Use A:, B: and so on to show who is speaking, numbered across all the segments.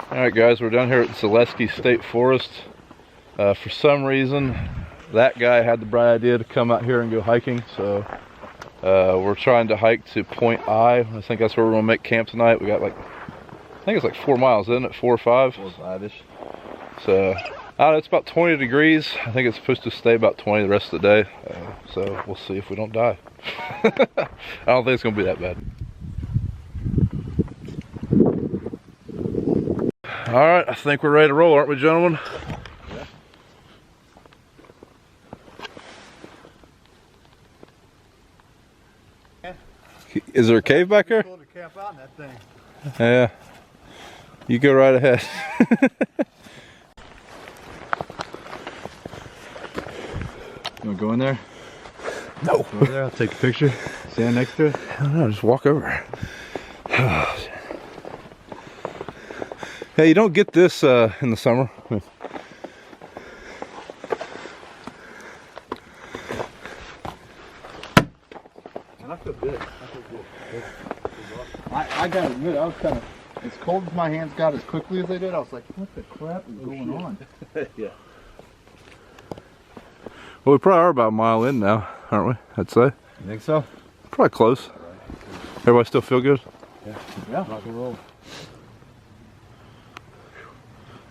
A: Alright guys, we're down here at Zaleski State Forest. For some reason, that guy had the bright idea to come out here and go hiking, so we're trying to hike to Point I. I think that's where we're going to make camp tonight. We got like, I think it's like 4 miles, isn't it? 4 or 5? 4 or 5-ish. So, I don't know, it's about 20 degrees. I think it's supposed to stay about 20 the rest of the day. So we'll see if we don't die. I don't think it's going to be that bad. Alright, I think we're ready to roll, aren't we, gentlemen?
B: Yeah.
A: Is there a cave back there?
B: To camp out in that thing.
A: Yeah. You go right ahead.
B: You want to go in there?
A: No.
B: Go over there, I'll take a picture. Stand next to it.
A: I don't know, just walk over. Hey, you don't get this in the summer.
B: And I feel good. I gotta admit, I was kind of, as cold as my hands got as quickly as they did, I was like, what the crap is going on? Yeah.
A: Well, we probably are about a mile in now, aren't we? I'd say.
B: You think so?
A: Probably close. Everybody still feel good?
B: Yeah. Rock and roll.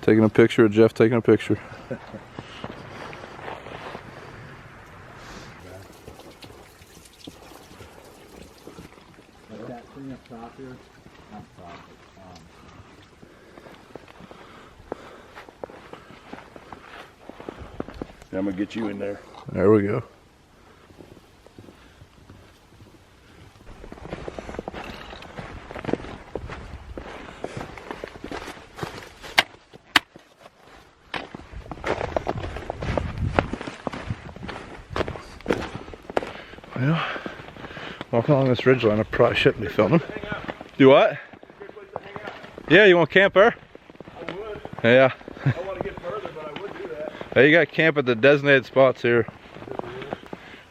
A: Taking a picture of Jeff taking a picture.
B: That thing up top here, not top,
C: I'm gonna get you in there.
A: There we go. Well, walking along this ridgeline, I probably shouldn't be filming. Do what? Yeah, you want to camp there?
C: I would.
A: Yeah.
C: I want to get further, but I would do that.
A: Hey, you got to camp at the designated spots here.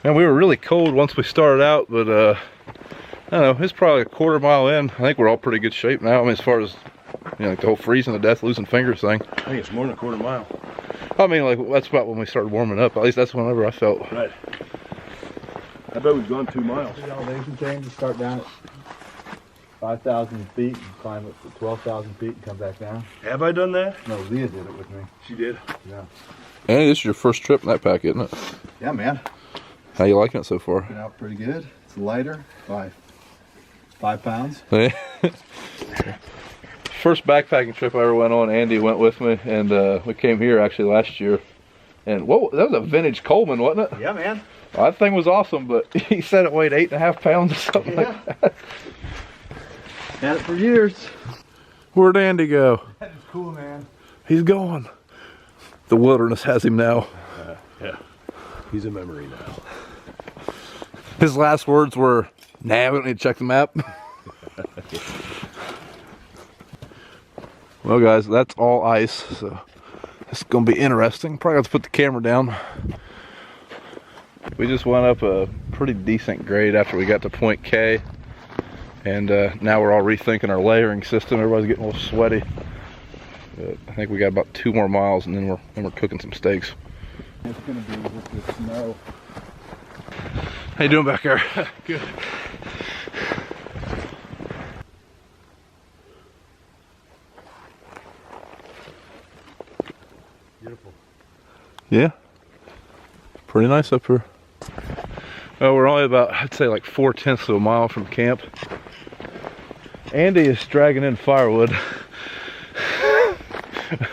A: Man, we were really cold once we started out, but I don't know, it's probably a quarter mile in. I think we're all pretty good shape now. I mean, as far as, you know, like the whole freezing to death, losing fingers thing.
C: I think it's more than a quarter mile.
A: I mean, like, that's about when we started warming up. At least that's whenever I felt.
C: Right. I bet we've gone 2 miles.
B: The elevation change, you start down at 5,000 feet and climb up to 12,000 feet and come back down.
C: Have I done that?
B: No, Leah did it with me.
C: She did.
B: Yeah.
A: Andy, this is your first trip in that pack, isn't it?
B: Yeah, man.
A: How you liking it so far?
B: Been out pretty good. It's lighter by 5 pounds.
A: First backpacking trip I ever went on, Andy went with me, and we came here actually last year. And what, that was a vintage Coleman, wasn't it?
B: Yeah, man.
A: Well, that thing was awesome, but he said it weighed 8.5 pounds or something like that.
B: Had it for years.
A: Where'd Andy go?
B: That is cool, man.
A: He's gone. The wilderness has him now.
C: Yeah. He's a memory now.
A: His last words were, nah, we don't need to check the map. Well, guys, that's all ice, so it's going to be interesting. Probably have to put the camera down. We just went up a pretty decent grade after we got to Point K, and now we're all rethinking our layering system. Everybody's getting a little sweaty. But I think we got about 2 more miles, and then we're cooking some steaks.
B: It's gonna be with the snow.
A: How you doing back there?
C: Good.
B: Beautiful.
A: Yeah, pretty nice up here. Well, we're only about, I'd say, like 4/10 of a mile from camp. Andy is dragging in firewood.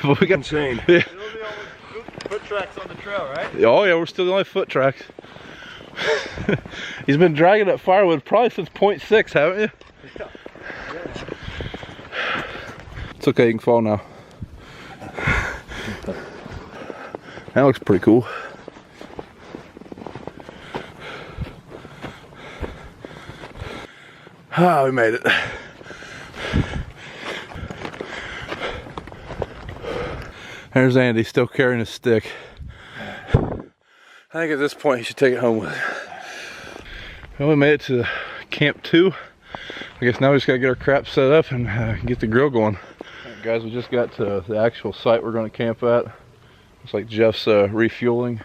A: But we got
C: insane.
A: Yeah.
B: Still the only foot tracks on the trail, right?
A: Oh yeah, we're still the only foot tracks. He's been dragging that firewood probably since Point 6, haven't you?
B: Yeah.
A: It's okay, you can fall now. That looks pretty cool. Ah, we made it. There's Andy still carrying his stick. I think at this point he should take it home with him. Well, we made it to Camp 2. I guess now we just gotta get our crap set up and get the grill going. Guys, we just got to the actual site we're going to camp at. Looks like Jeff's refueling.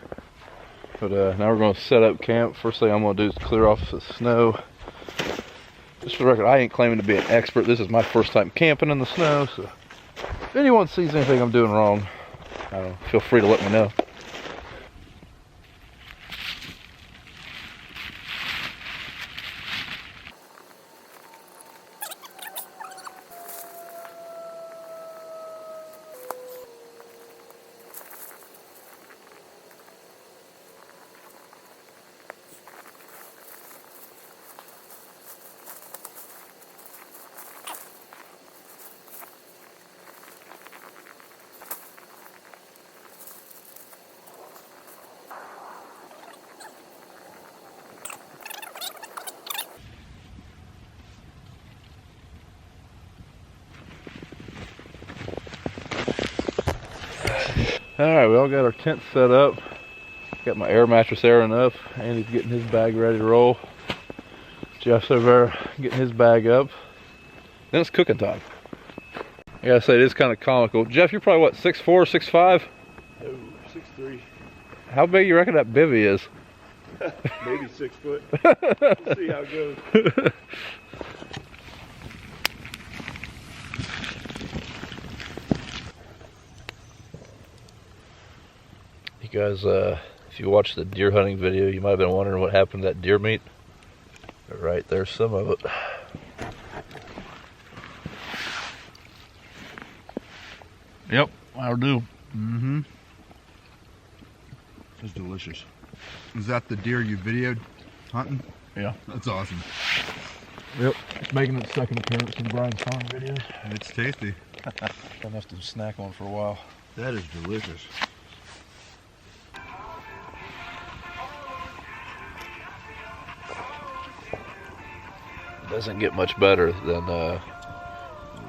A: But now we're going to set up camp. First thing I'm going to do is clear off the snow. Just for the record, I ain't claiming to be an expert. This is my first time camping in the snow. So if anyone sees anything I'm doing wrong, feel free to let me know. Alright, we all got our tent set up. Got my air mattress airing up. Andy's getting his bag ready to roll. Jeff's over there getting his bag up. Then it's cooking time. I gotta say, it is kind of comical. Jeff, you're probably what, 6'4", 6'5"?
C: No, 6'3".
A: How big you reckon that bivvy is?
C: Maybe 6 foot. We'll see how it goes.
A: You guys, if you watched the deer hunting video, you might have been wondering what happened to that deer meat. Right there's some of it. Yep, I'll do. Mm-hmm.
C: It's delicious.
B: Is that the deer you videoed hunting?
A: Yeah.
B: That's awesome.
A: Yep, it's making its second appearance in Brian's hunting videos.
B: It's tasty.
A: Gonna have to snack on for a while.
C: That is delicious.
A: Doesn't get much better than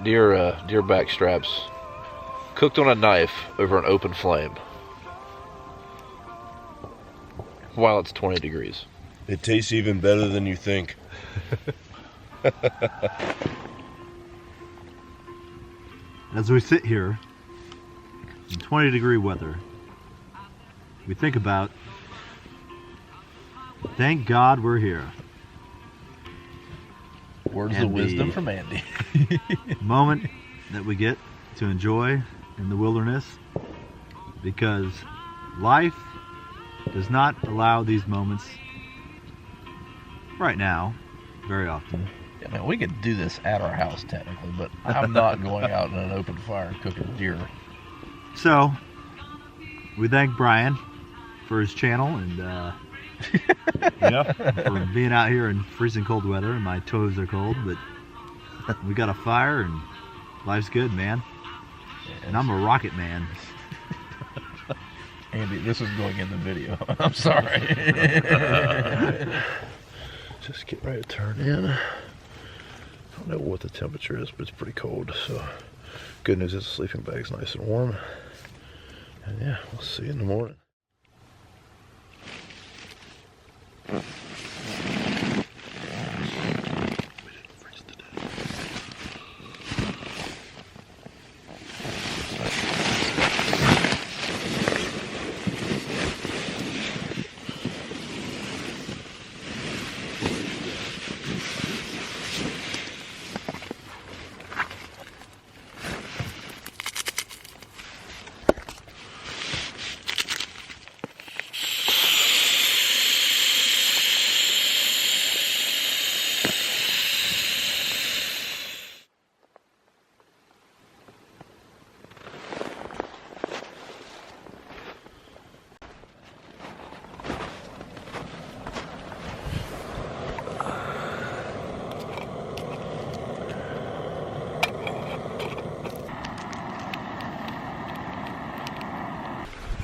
A: deer back straps cooked on a knife over an open flame while it's 20 degrees.
C: It tastes even better than you think.
D: As we sit here in 20-degree weather, we think about, thank God we're here.
A: Words
D: And
A: of wisdom
D: the
A: from Andy.
D: moment that we get to enjoy in the wilderness, because life does not allow these moments right now very often.
A: Yeah, man, we could do this at our house technically, but I'm not going out in an open fire and cooking deer.
D: So we thank Brian for his channel and for being out here in freezing cold weather, and my toes are cold, but we got a fire and life's good, man. And I'm a rocket man.
A: Andy, this is going in the video. I'm sorry. Just get ready to turn in. I don't know what the temperature is, but it's pretty cold. So good news is the sleeping bag's nice and warm. And yeah, we'll see you in the morning.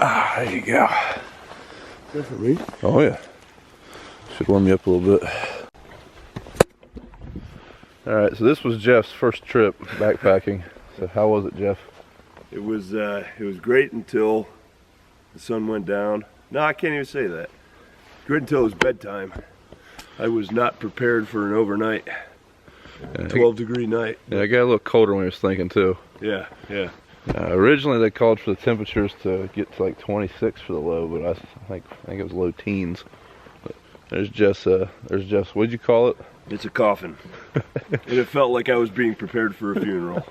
A: Ah, there you go.
C: Good for me.
A: Oh yeah. Should warm you up a little bit. Alright, so this was Jeff's first trip backpacking. So how was it, Jeff?
C: It was great until the sun went down. No, I can't even say that. Great until it was bedtime. I was not prepared for an overnight. 12-degree night.
A: Yeah, it got a little colder when we was thinking too.
C: Yeah, yeah.
A: Originally they called for the temperatures to get to like 26 for the low, but I think it was low teens. But there's just what'd you call it?
C: It's a coffin. And it felt like I was being prepared for a funeral.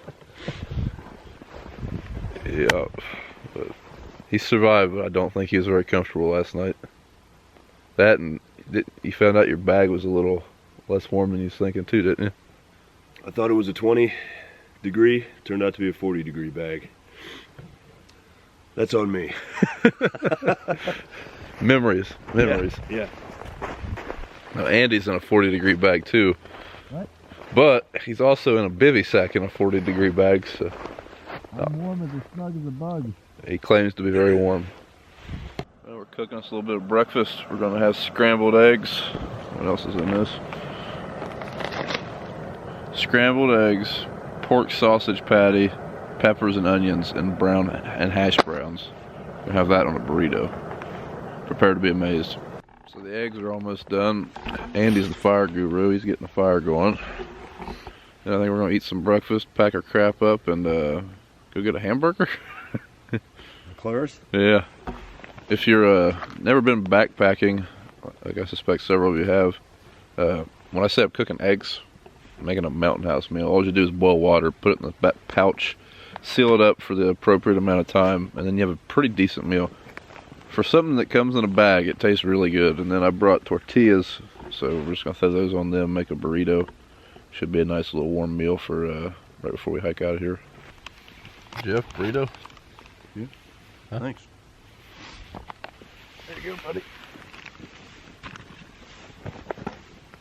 A: Yeah, but he survived, but I don't think he was very comfortable last night. That, and you found out your bag was a little less warm than you was thinking too, didn't you?
C: I thought it was a 20-degree, turned out to be a 40-degree bag. That's on me.
A: Memories.
C: Yeah.
A: Now Andy's in a 40-degree bag too.
B: What?
A: But he's also in a bivy sack in a 40-degree bag, so
B: I'm warm as snug as a bug.
A: he claims to be very warm. Well, we're cooking us a little bit of breakfast. We're gonna have scrambled eggs. What else is in this? Scrambled eggs, pork sausage patty, peppers and onions, and brown and hash browns. We'll have that on a burrito. Prepare to be amazed. So the eggs are almost done. Andy's the fire guru. He's getting the fire going. And I think we're gonna eat some breakfast, pack our crap up, and go get a hamburger.
D: McClure's?
A: Yeah. If you're never been backpacking, like I suspect several of you have, when I say I'm cooking eggs, making a mountain house meal, all you do is boil water, put it in the back pouch, seal it up for the appropriate amount of time, and then you have a pretty decent meal. For something that comes in a bag, it tastes really good. And then I brought tortillas, so we're just gonna throw those on them, make a burrito. Should be a nice little warm meal for right before we hike out of here. Jeff, burrito?
C: Yeah.
A: Huh?
C: Thanks.
A: There you go, buddy.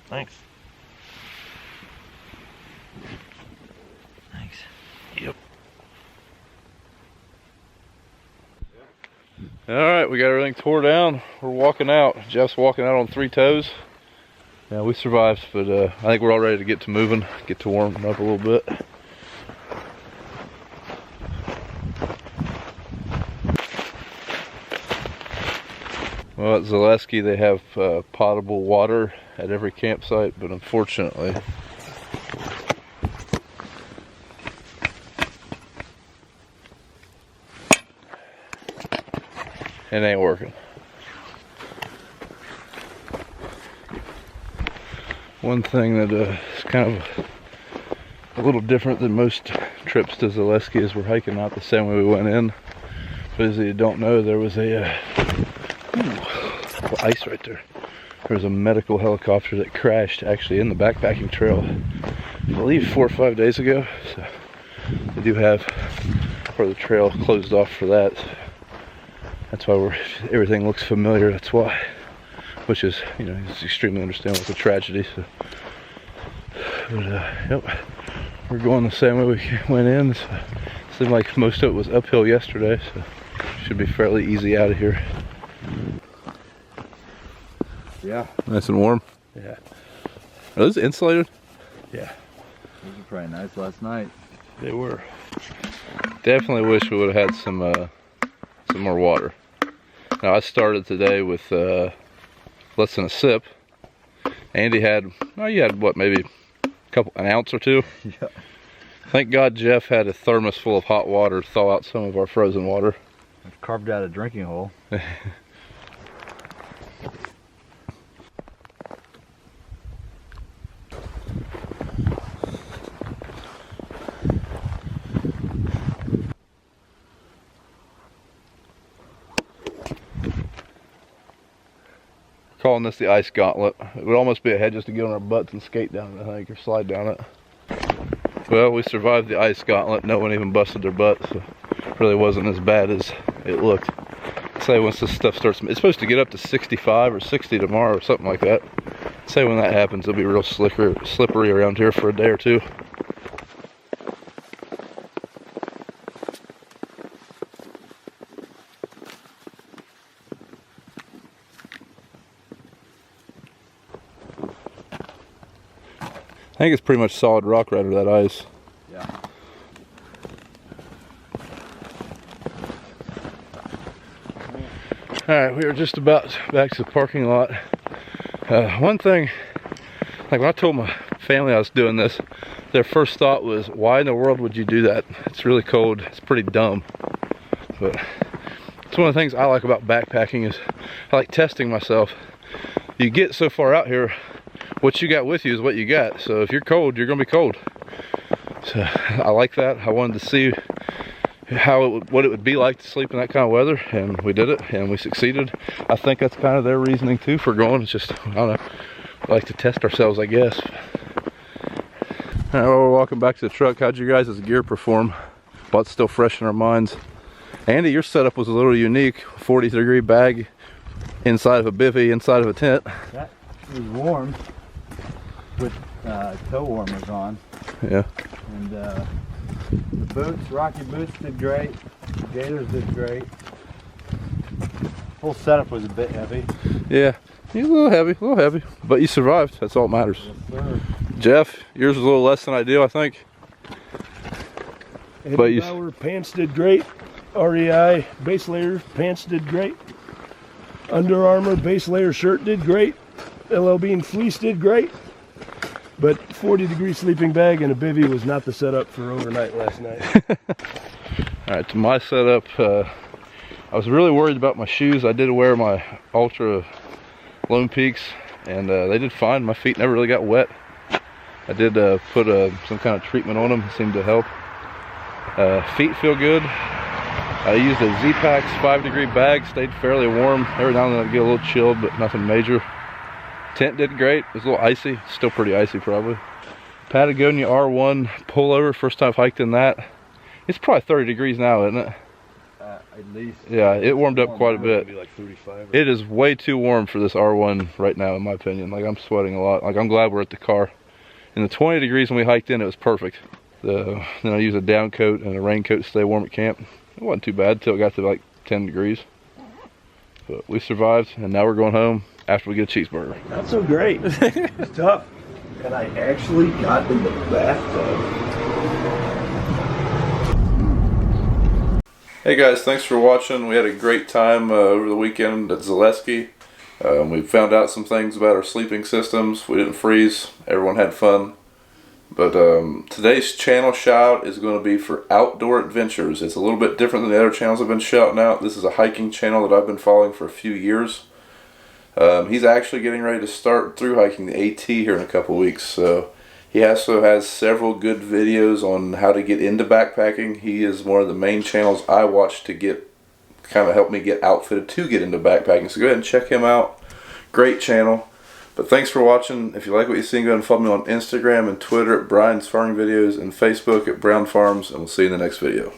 C: Thanks.
A: Thanks. Yep. All right, we got everything tore down. We're walking out. Jeff's walking out on 3 toes. Yeah, we survived, but I think we're all ready to get to moving, get to warming up a little bit. Well, at Zaleski, they have potable water at every campsite, but unfortunately, it ain't working. One thing that is kind of a little different than most trips to Zaleski is we're hiking out the same way we went in. For those of you who don't know, there was a ice right there. There was a medical helicopter that crashed actually in the backpacking trail, I believe 4 or 5 days ago. So they do have part of the trail closed off for that. That's why everything looks familiar. That's why, which is, you know, it's extremely understandable. It's a tragedy. So, but yep, we're going the same way we went in. So it seemed like most of it was uphill yesterday, so should be fairly easy out of here.
B: Yeah.
A: Nice and warm.
B: Yeah.
A: Are those insulated?
B: Yeah. Those were probably nice last night.
A: They were. Definitely wish we would have had some more water. Now I started today with less than a sip. Andy had, oh, you had what, maybe an ounce or two?
B: Yeah.
A: Thank God Jeff had a thermos full of hot water to thaw out some of our frozen water.
B: I've carved out a drinking hole.
A: Calling this the ice gauntlet. It would almost be a head just to get on our butts and skate down it, I think, or slide down it. Well, we survived the ice gauntlet. No one even busted their butt, so it really wasn't as bad as it looked. Say once this stuff starts, it's supposed to get up to 65 or 60 tomorrow or something like that. Say when that happens, it'll be real slippery around here for a day or two. I think it's pretty much solid rock right under that ice.
B: Yeah.
A: Alright, we are just about back to the parking lot. One thing, like when I told my family I was doing this, their first thought was, why in the world would you do that? It's really cold. It's pretty dumb. But it's one of the things I like about backpacking is I like testing myself. You get so far out here, what you got with you is what you got. So if you're cold, you're gonna be cold. So I like that. I wanted to see what it would be like to sleep in that kind of weather, and we did it, and we succeeded. I think that's kind of their reasoning too for going. It's just, I don't know, we like to test ourselves, I guess. All right, well, we're walking back to the truck. How'd you guys' gear perform? Well, it's still fresh in our minds. Andy, your setup was a little unique. 40-degree bag inside of a bivvy, inside of a tent.
D: That was warm with toe warmers on.
A: Yeah.
D: And the boots, Rocky boots did great. The Gators did great. Whole setup was a bit heavy.
A: Yeah, you're a little heavy, but you survived. That's all that matters.
D: Yes, sir.
A: Jeff, yours was a little less than ideal, I think.
C: Eddie
A: But you-
C: Bauer pants did great. REI base layer pants did great. Under Armour base layer shirt did great. LL Bean fleece did great. But 40-degree sleeping bag and a bivvy was not the setup for overnight last night.
A: All right, to my setup, I was really worried about my shoes. I did wear my Ultra Lone Peaks, and they did fine. My feet never really got wet. I did put some kind of treatment on them. It seemed to help. Feet feel good. I used a Z-Packs 5-degree bag, stayed fairly warm. Every now and then I'd get a little chilled, but nothing major. Tent did great. It was a little icy, still pretty icy probably. Patagonia R1 pullover, first time I've hiked in that. It's probably 30 degrees now, isn't it?
D: At least.
A: Yeah, it warmed up quite a bit.
C: Maybe like 35.
A: It is way too warm for this R1 right now, in my opinion. Like, I'm sweating a lot. Like, I'm glad we're at the car. In the 20 degrees when we hiked in, it was perfect. Then I used a down coat and a raincoat to stay warm at camp. It wasn't too bad till it got to like 10 degrees. But we survived, and now we're going home after we get a cheeseburger.
C: Not so great. It's tough. And I actually got in the bathtub.
A: Hey guys, thanks for watching. We had a great time over the weekend at Zaleski. We found out some things about our sleeping systems. We didn't freeze. Everyone had fun. But today's channel shout is going to be for Outdoor Adventures. It's a little bit different than the other channels I've been shouting out. This is a hiking channel that I've been following for a few years. He's actually getting ready to start through hiking the AT here in a couple weeks. So he also has several good videos on how to get into backpacking. He is one of the main channels I watch to kind of help me get outfitted to get into backpacking. So go ahead and check him out. Great channel. But thanks for watching. If you like what you see, go ahead and follow me on Instagram and Twitter at Brian's Farming Videos and Facebook at Brown Farms, and we'll see you in the next video.